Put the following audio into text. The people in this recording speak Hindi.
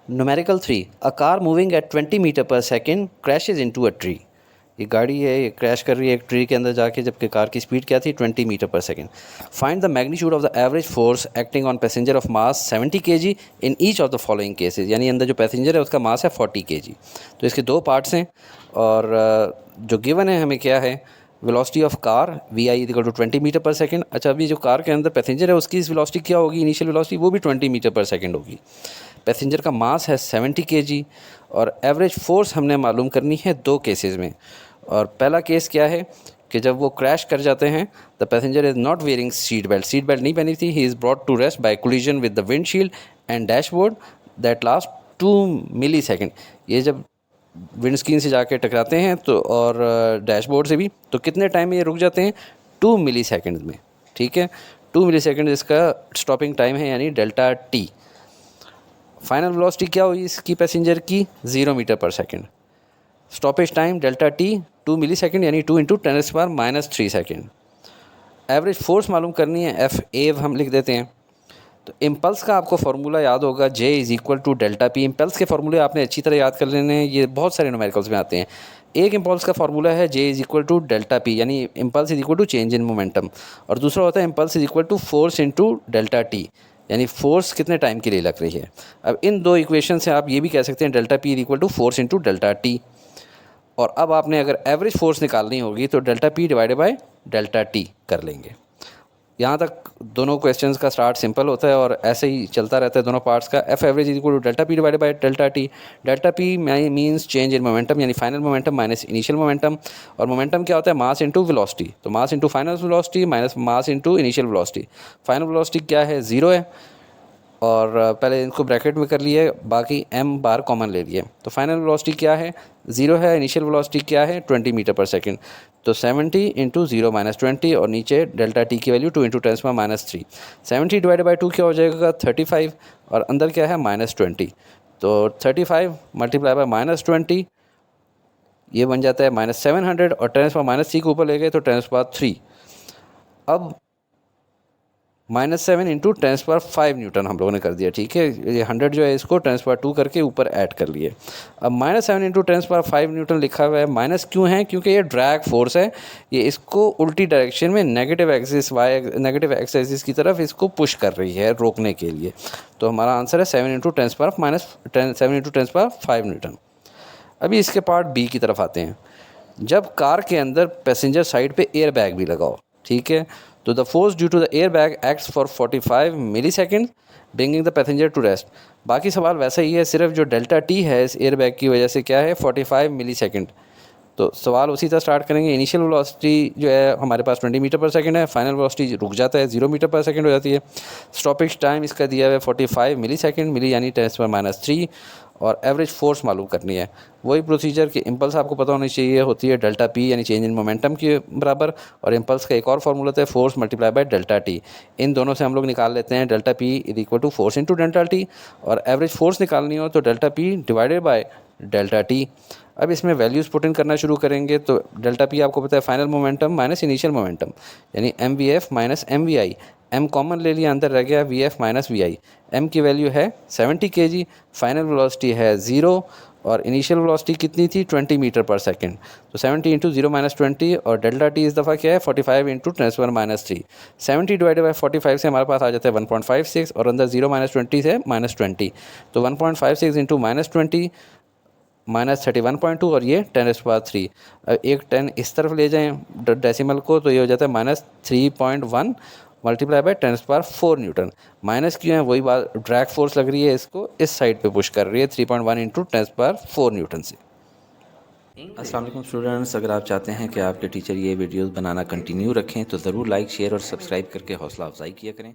Numerical 3, a car moving at 20 metre per second crashes into a tree. ये गाड़ी है, ये क्रैश कर रही है एक ट्री के अंदर जाके, जबकि कार की स्पीड क्या थी 20 metre per second. Find the magnitude of the average force acting on passenger of mass 70 kg in each of the following cases. यानी अंदर जो पैसेंजर है उसका मास है 40 kg। तो इसके दो पार्ट्स हैं और जो गिवन है हमें क्या है, velocity of car V I equal to 20 metre per second. अच्छा, अभी जो कार के अंदर पैसेंजर है उसकी वेलोसिटी क्या होगी, इनिशियल वेलोसिटी, वो भी 20 मीटर पर सेकेंड होगी। पैसेंजर का मास है 70 kg और एवरेज फोर्स हमने मालूम करनी है दो केसेस में। और पहला केस क्या है कि जब वो क्रैश कर जाते हैं, the passenger is not wearing seat belt नहीं पहनी थी, he is brought to rest by collision with the windshield and dashboard that last 2 millisecond. ये जब विंड स्क्रीन से जाके टकराते हैं तो और डैशबोर्ड से भी, तो कितने टाइम में ये रुक जाते हैं, 2 मिली सेकेंड में। ठीक है, 2 मिली सेकेंड इसका स्टॉपिंग टाइम है, यानी डेल्टा टी। फाइनल वेलोसिटी क्या हुई इसकी पैसेंजर की, 0 metre per second. Stoppage time delta T 2 मिली सेकेंड, यानी 2 इंटू 10⁻³ सेकेंड। एवरेज फोर्स मालूम करनी है, एफ ए हम लिख देते हैं। तो इम्पल्स का आपको फार्मूला याद होगा, J is equal to delta P. Impulse के फार्मूले आपने अच्छी तरह याद कर लेने हैं, ये बहुत सारे न्यूमेरिकल्स में आते हैं। एक इम्पल्स का फार्मूला है J is equal to delta P, यानी impulse is equal to change in momentum, और दूसरा होता है impulse is equal to force into delta T, यानी फोर्स कितने टाइम के लिए लग रही है। अब इन दो इक्वेशन से आप ये भी कह सकते हैं delta P is equal to force into delta T. और अब आपने अगर एवरेज फोर्स निकालनी होगी तो delta P divided by delta T कर लेंगे। यहाँ तक दोनों क्वेश्चंस का स्टार्ट सिंपल होता है और ऐसे ही चलता रहता है दोनों पार्ट्स का। F average is equal to delta P divided by delta T. Delta P means change in momentum, यानी final momentum minus initial momentum. और मोमेंटम क्या होता है, मास इंटू वेलोसिटी। तो mass into final velocity minus mass into initial velocity. Final velocity क्या है, 0 है, और पहले इनको ब्रैकेट में कर लिए, बाकी m बार कॉमन ले लिए। तो फाइनल वेलोसिटी क्या है, 0 है। इनिशियल वेलोसिटी क्या है, 20 मीटर पर सेकेंड। तो 70 इंटू 0 माइनस 20, और नीचे डेल्टा टी की वैल्यू 2 इंटू 10⁻³ 70 डिवाइडेड बाई 2 क्या हो जाएगा, 35, और अंदर क्या है -20। तो 35 मल्टीप्लाई बाय -20, ये बन जाता है -700, और 10⁻³ के ऊपर ले गए तो 10⁻³ अब -7 इंटू 10⁵ न्यूटन हम लोगों ने कर दिया। ठीक है, ये 100 जो है इसको 10⁻² करके ऊपर ऐड कर लिए। अब -7 इंटू 10⁵ न्यूटन लिखा हुआ है, माइनस क्यों है, क्योंकि ये ड्रैग फोर्स है, ये इसको उल्टी डायरेक्शन में नेगेटिव एक्सिस एक्सिस की तरफ इसको पुश कर रही है रोकने के लिए। तो हमारा आंसर है 7 इंटू 10⁻⁵ न्यूटन। अभी इसके पार्ट बी की तरफ आते हैं। जब कार के अंदर पैसेंजर साइड पे एयर बैग भी लगाओ, ठीक है, तो the force due to the air bag acts for 45 millisecond bringing the passenger to rest. बाकी सवाल वैसा ही है, सिर्फ जो डेल्टा टी है इस एयर बैग की वजह से क्या है, 45 मिली सेकेंड। तो सवाल उसी तरह स्टार्ट करेंगे। इनिशियल वेलोसिटी जो है हमारे पास 20 मीटर पर सेकंड है, फाइनल वेलोसिटी रुक जाता है 0 मीटर पर सेकंड हो जाती है। स्टॉपेज टाइम इसका दिया हुआ है 45 मिली सेकंड, मिली यानी 10⁻⁻3, और एवरेज फोर्स मालूम करनी है। वही प्रोसीजर कि इम्पल्स आपको पता होनी चाहिए, होती है डेल्टा पी यानी चेंज इन मोमेंटम के बराबर, और इम्पल्स का एक और फार्मूला होता है force multiply by delta T. इन दोनों से हम लोग निकाल लेते हैं delta P is equal to force into delta T, और एवरेज फोर्स निकालनी हो तो delta P divided by delta T. अब इसमें वैल्यूज़ पुट इन करना शुरू करेंगे। तो डेल्टा पी आपको पता है final momentum minus initial momentum, यानी M V F minus M V I. M common ले लिया, अंदर रह गया V F minus V I. M की वैल्यू है 70 kg, फाइनल वेलोसिटी है 0, और इनिशियल वेलोसिटी कितनी थी, 20 मीटर पर सेकंड। तो 70 इंटू 0 माइनस 20, और डेल्टा टी इस दफ़ा क्या है 45 इंटू 10⁻⁻3। 70 डिवाइडेड बाई 45 से हमारे पास आ जाता है 1.56, और अंदर 0 माइनस 20 से -20। तो 1.56 इंटू -20 -31.2, और ये 10⁻3। अब एक 10 इस तरफ ले जाएं डेसिमल को, तो ये हो जाता है -3.1 मल्टीप्लाई बाय 10⁻⁴ न्यूटन। माइनस क्यों है, वही बात, ड्रैग फोर्स लग रही है, इसको इस साइड पे पुश कर रही है 3.1 इंटू 10⁻⁴ न्यूटन से। अस्सलाम वालेकुम स्टूडेंट्स, अगर आप चाहते हैं कि आपके टीचर ये वीडियोस बनाना कंटिन्यू रखें तो ज़रूर लाइक, शेयर और सब्सक्राइब करके हौसला अफजाई किया करें।